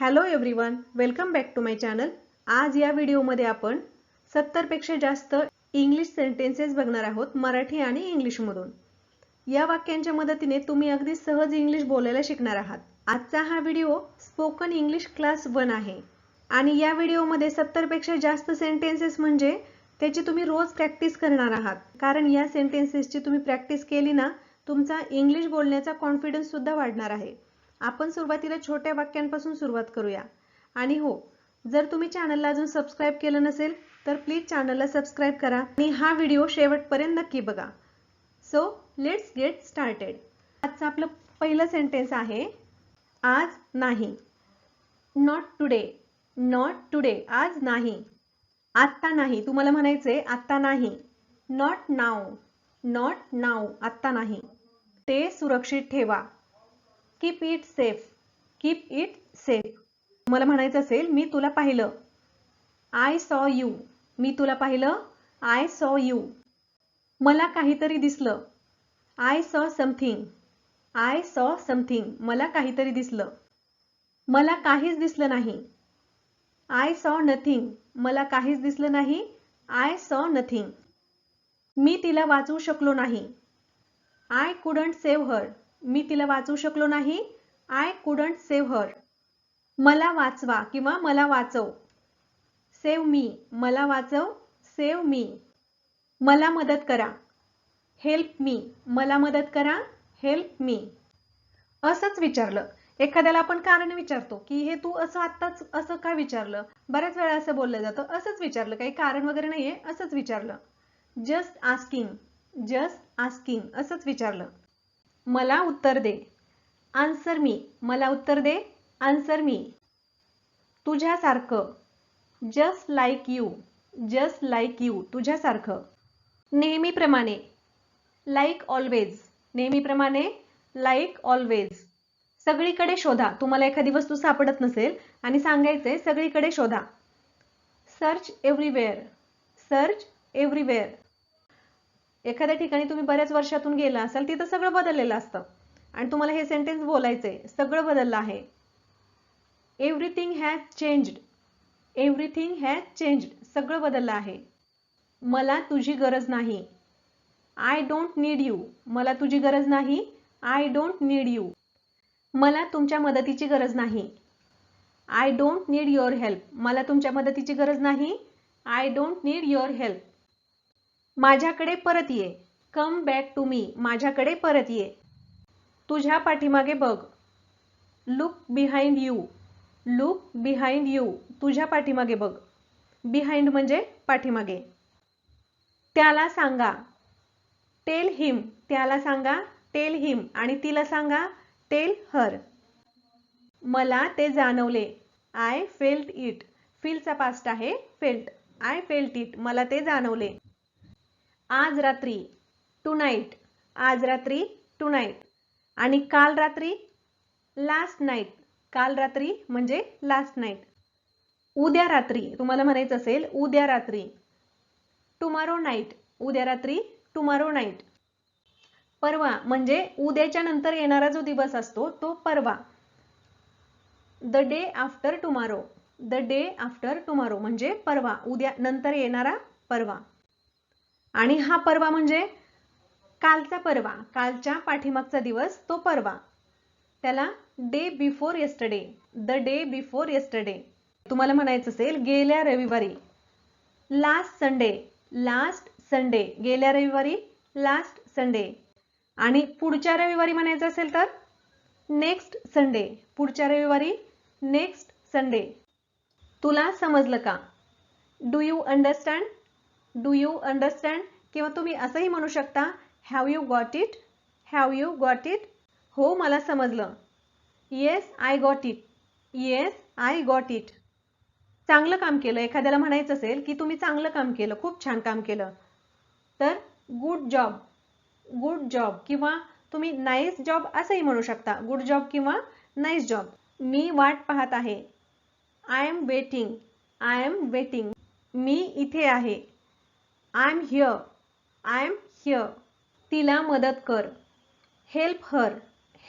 Hello everyone, welcome back to my channel. आज या व्हिडिओमध्ये आपण 70 पेक्षा जास्त इंग्लिश सेंटेन्सेस बघणार आहोत, मराठी आणि इंग्लिशमधून. या वाक्यांच्या मदतीने तुम्ही अगदी सहज इंग्लिश बोलायला शिकणार आहात. आजचा हा व्हिडिओ स्पोकन इंग्लिश क्लास 1 आहे आणि या व्हिडिओमध्ये 70 पेक्षा जास्त सेंटेन्सेस म्हणजे त्याची तुम्ही रोज प्रॅक्टिस करणार आहात. कारण या सेंटेन्सेसची तुम्ही प्रॅक्टिस केली ना, तुमचा इंग्लिश बोलण्याचा कॉन्फिडन्स सुद्धा वाढणार आहे. आपण सुरुवातीला छोट्या वाक्यांपासून सुरुवात करूया. आणि हो, जर तुम्ही चॅनलला अजून सबस्क्राइब केलं नसेल तर प्लीज चॅनलला सबस्क्राइब करा आणि हा व्हिडिओ शेवटपर्यंत नक्की बघा. So let's get started. आजचं आपलं पहिलं सेंटेन्स आहे आज नाही. Not today. नॉट टुडे, आज नाही. आत्ता नाही, तुम्हाला म्हणायचंय आत्ता नाही. Not now. नॉट नाव, आत्ता नाही. ते सुरक्षित ठेवा. Keep it safe. Keep it safe. मला म्हणायचं असेल मी तुला पाहिलं. I saw you. मी तुला पाहिलं. I saw you. मला काहीतरी दिसलं. I saw something. I saw something. मला काहीतरी दिसलं. मला काहीच दिसलं नाही. I saw nothing. मला काहीच दिसलं नाही. I saw nothing. मी तिला वाचवू शकलो नाही. आय कुडंट सेव्ह हर. मी तिला वाचवू शकलो नाही. आय कुडंट सेव्ह हर. मला वाचवा किंवा मला वाचव. सेव्ह मी. मला वाचव. सेव्ह मी. मला मदत करा. Help me. मला मदत करा. Help me. असंच विचारलं. एखाद्याला आपण कारण विचारतो की हे तू असं आत्ताच असं का विचारलं. बऱ्याच वेळा असं बोललं जातं. असंच विचारलं, काही कारण वगैरे नाहीये, असंच विचारलं. Just asking. जस्ट आस्किंग, असंच विचारलं. मला उत्तर दे. Answer me. मला उत्तर दे. Answer me. तुझ्यासारखं. Just like you. Just like you. तुझ्यासारखं. नेहमीप्रमाणे. Like always. नेहमीप्रमाणे. Like always. सगळीकडे शोधा. तुम्हाला एखादी वस्तू सापडत नसेल आणि सांगायचंय सगळीकडे शोधा. Search everywhere. Search everywhere. एखाद्या ठिकाणी तुम्ही बऱ्याच वर्षातून गेला असाल, तिथं सगळं बदललेलं असतं आणि तुम्हाला हे सेंटेन्स बोलायचंय, सगळं बदललं आहे. Everything has changed. Everything has changed. सगळं बदललं आहे. मला तुझी गरज नाही. I don't need you. मला तुझी गरज नाही. I don't need you. मला तुमच्या मदतीची गरज नाही. I don't need your help. मला तुमच्या मदतीची गरज नाही. I don't need your help. माझ्याकडे परत ये. Come back to me. माझ्याकडे परत ये. तुझ्या पाठीमागे बघ. Look behind you. Look behind you. तुझ्या पाठीमागे बघ. बिहाइंड म्हणजे पाठीमागे. त्याला सांगा. Tell him. त्याला सांगा. Tell him. आणि तिला सांगा. Tell her. मला ते जाणवले. I felt it. फीलचा पास्ट आहे फेल्ट. I felt it. मला ते जाणवले. आज रात्री. Tonight. आज रात्री. Tonight. आणि काल रात्री. Last night. काल रात्री म्हणजे लास्ट नाईट. उद्या रात्री. तुम्हाला म्हणायचं असेल उद्या रात्री. Tomorrow night. उद्या रात्री. Tomorrow night. परवा म्हणजे उद्याच्या नंतर येणारा जो दिवस असतो तो परवा. The day after tomorrow. The day after tomorrow म्हणजे परवा, उद्या नंतर येणारा परवा. आणि हा परवा म्हणजे कालचा परवा, कालच्या पाठीमागचा दिवस तो परवा. त्याला day before yesterday. The day before yesterday. तुम्हाला म्हणायचं असेल गेल्या रविवारी. Last Sunday. Last Sunday. गेल्या रविवारी. Last Sunday. आणि पुढच्या रविवारी म्हणायचं असेल तर नेक्स्ट संडे. पुढच्या रविवारी. Next Sunday. तुला समजलं का. Do you understand. Do you understand. किंवा तुम्ही असंही म्हणू शकता have you got it. Have you got it. हो मला समजलं. Yes I got it. Yes I got it. चांगलं काम केलं. एखाद्याला म्हणायचं असेल की तुम्ही चांगलं काम केलं, खूप छान काम केलं, तर गुड जॉब. Good job. किंवा तुम्ही नाईस जॉब असंही म्हणू शकता. गुड जॉब किंवा नाईस जॉब. मी वाट पाहत आहे. I am waiting. I am waiting. मी इथे आहे. I am here. I am here. तिला मदत कर. Help her.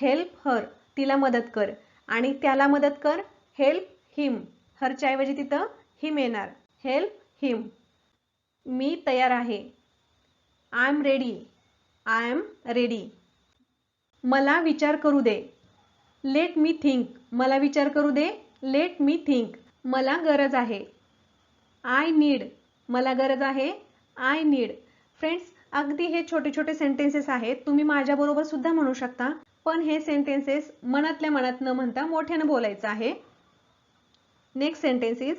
Help her. तिला मदत कर. आणि त्याला मदत कर. हेल्प हिम, हरच्या ऐवजी तिथं हिम येणार. हेल्प हिम. मी तयार आहे. I am ready. I am ready. मला विचार करू दे. Let me think. मला विचार करू दे. Let me think. मला गरज आहे. I need. मला गरज आहे. I need. फ्रेंड्स, अगदी हे छोटे छोटे सेंटेन्सेस आहेत. तुम्ही माझ्याबरोबर सुद्धा म्हणू शकता, पण हे सेंटेन्सेस मनातल्या मनात न म्हणता मोठ्यानं बोलायचं आहे. नेक्स्ट सेंटेन्स इज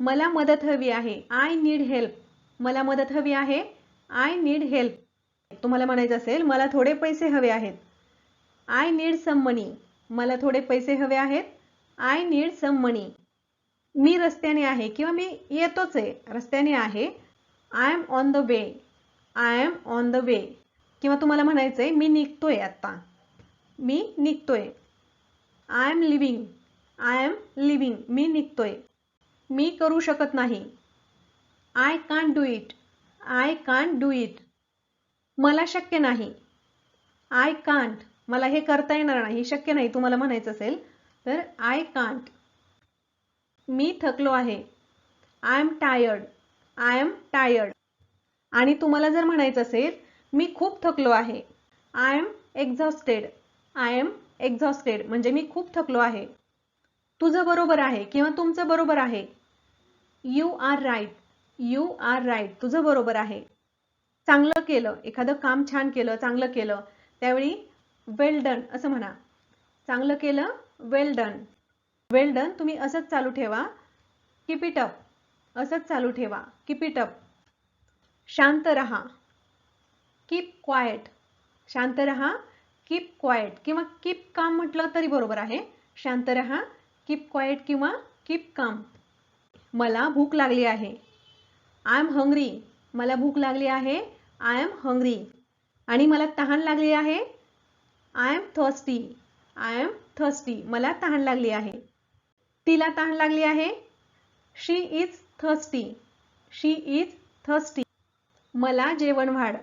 मला मदत हवी आहे. I need help. मला मदत हवी आहे. I need help. तुम्हाला म्हणायचं असेल मला थोडे पैसे हवे आहेत. I need some money. मला थोडे पैसे हवे आहेत. आय नीड सम मनी. मी रस्त्याने आहे किंवा मी येतोच आहे, रस्त्याने आहे. I am on the way. I am on the way. किंवा तुम्हाला म्हणायचंय मी निघतोय आता. मी निघतोय. I am leaving. I am leaving. मी निघतोय. मी करू शकत नाही. I can't do it. I can't do it. मला शक्य नाही. I can't. मला हे करता येणार नाही, शक्य नाही तुम्हाला म्हणायचं असेल तर आय कांट. मी थकलो आहे. I am tired. I am tired. आणि तुम्हाला जर म्हणायचं असेल मी खूप थकलो आहे. I am exhausted. I am exhausted म्हणजे मी खूप थकलो आहे. तुझं बरोबर आहे किंवा तुमचं बरोबर आहे. You are right. You are right. तुझं बरोबर आहे. चांगलं केलं. एखादं काम छान केलं, चांगलं केलं, त्यावेळी वेल डन असं म्हणा. चांगलं केलं, वेल डन. वेल डन तुम्ही असंच चालू ठेवा. Keep it up. असंच चालू ठेवा. Keep it up. शांत रहा. Keep quiet. शांत रहा. कीप क्वाइट किंवा कीप काम म्हटलं तरी बरोबर आहे. शांत रहा, कीप क्वाइट किंवा कीप काम. मला भूक लागली आहे. I am hungry. मला भूक लागली आहे. I am hungry. आणि मला तहान लागली आहे. I am thirsty. I am thirsty. मला तहान लागली आहे. तिला तहान लागली आहे. She is thirsty. She is thirsty. मला जेवण वाढ.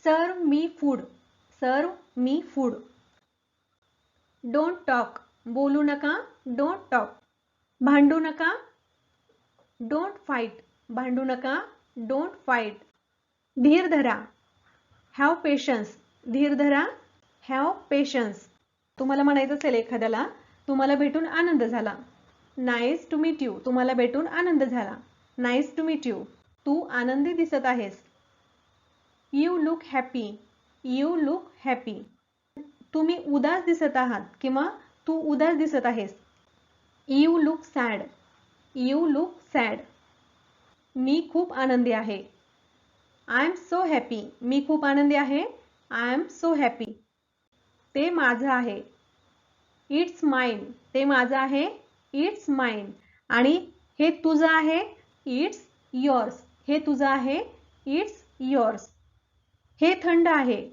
सर्व मी फूड. सर्व मी फूड. Don't talk. बोलू नका. Don't talk. भांडू नका. Don't fight. भांडू नका. Don't fight. धीर धरा. Have patience. धीर धरा. Have patience. तुम्हाला म्हणायचं असेल एखाद्याला तुम्हाला भेटून आनंद झाला. Nice to meet you. तुम्हाला भेटून आनंद झाला. Nice to meet you. तू आनंदी दिसत आहेस. You look happy. You look happy. तुम्ही उदास दिसत आहात किंवा तू उदास दिसत आहेस. You look sad. You look sad. मी खूप आनंदी आहे. I am so happy. मी खूप आनंदी आहे. I am so happy. ते माझं आहे. It's mine. ते माझं आहे. It's mine. आणि हे तुझं आहे. It's yours. हे तुझं आहे. It's yours. हे थंड आहे.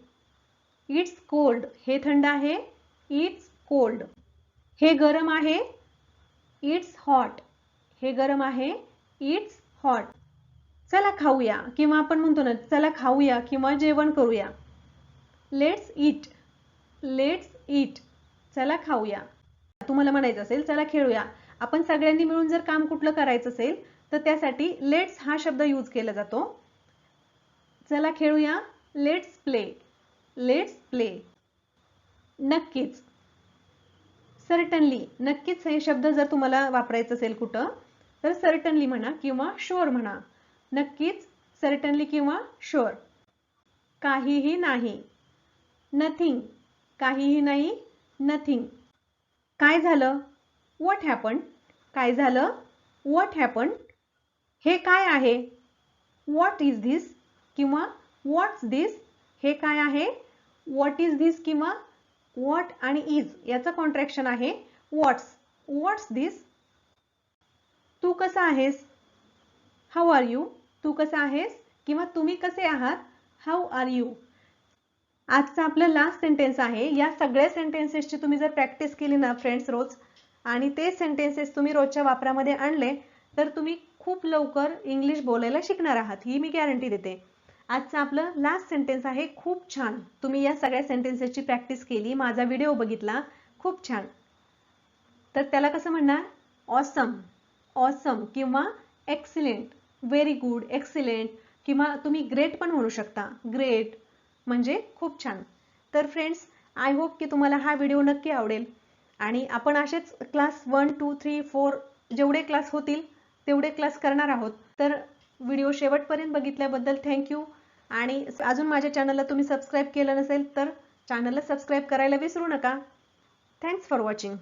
It's cold. हे थंड आहे. It's cold. हे गरम आहे. It's hot. हे गरम आहे. It's hot. चला खाऊया किंवा आपण म्हणतो ना चला खाऊया किंवा जेवण करूया. Let's eat. Let's eat. चला खाऊया. तुम्हाला म्हणायचं असेल चला खेळूया. आपण सगळ्यांनी मिळून जर काम कुठलं करायचं असेल तर त्यासाठी लेट्स हा शब्द यूज केला जातो. चला खेळूया. Let's play. Let's play. नक्कीच. सर्टनली. नक्कीच हे शब्द जर तुम्हाला वापरायचं असेल कुठं तर सर्टनली म्हणा किंवा शुअर म्हणा. नक्कीच, सर्टनली किंवा शुअर. काहीही नाही. नथिंग. काहीही नाही. नथिंग. काय झालं? What happen. काय झालं? What happen. हे काय आहे? व्हॉट इज धिस किंवा व्हॉट्स धिस. हे काय आहे? व्हॉट इज धिस किंवा व्हॉट आणि इज याचं कॉन्ट्रॅक्शन आहे व्हॉट्स. व्हॉट्स धिस. तू कसा आहेस? How are you. तू कसा आहेस किंवा तुम्ही कसे आहात? How are you. आजचं आपलं लास्ट सेंटेन्स आहे. या सगळ्या सेंटेन्सेसची तुम्ही जर प्रॅक्टिस केली ना फ्रेंड्स रोज आणि ते सेंटेन्सेस तुम्ही रोजच्या वापरामध्ये आणले तर तुम्ही खूप लवकर इंग्लिश बोलायला शिकणार आहात, ही मी गॅरंटी देते. आजचं आपलं लास्ट सेंटेन्स आहे. खूप छान. तुम्ही या सगळ्या सेंटेन्सेसची प्रॅक्टिस केली, माझा व्हिडिओ बघितला. खूप छान. तर त्याला कसं म्हणणार? ऑसम, ऑसम किंवा एक्सिलेंट, व्हेरी गुड, एक्सिलेंट किंवा तुम्ही ग्रेट पण म्हणू शकता. ग्रेट म्हणजे खूप छान. तर फ्रेंड्स, आय होप की तुम्हाला हा व्हिडिओ नक्की आवडेल आणि आपण असेच क्लास 1, 2, 3, 4 जेवढे क्लास होतील तेवढे क्लास करणार आहोत. तर व्हिडिओ शेवटपर्यंत बघितल्याबद्दल थँक्यू. आणि अजून माझ्या चॅनलला तुम्ही सबस्क्राईब केलं नसेल तर चॅनलला सबस्क्राईब करायला विसरू नका. Thanks for watching.